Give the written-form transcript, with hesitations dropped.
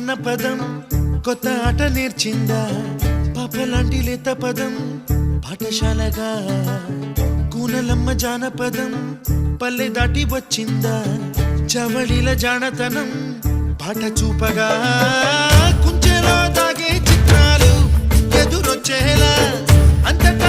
అన్న పదం కొత్త ఆట నేర్చిందా పాపలాంటి లేత పదం పాఠశాలగా కూనలమ్మ జానపదం పల్లె దాటి వచ్చిందా చవళిల జానతనం పాట చూపగా కుంచెలో దాగే చిత్రాలు ఎదురొచ్చేలా అంతటా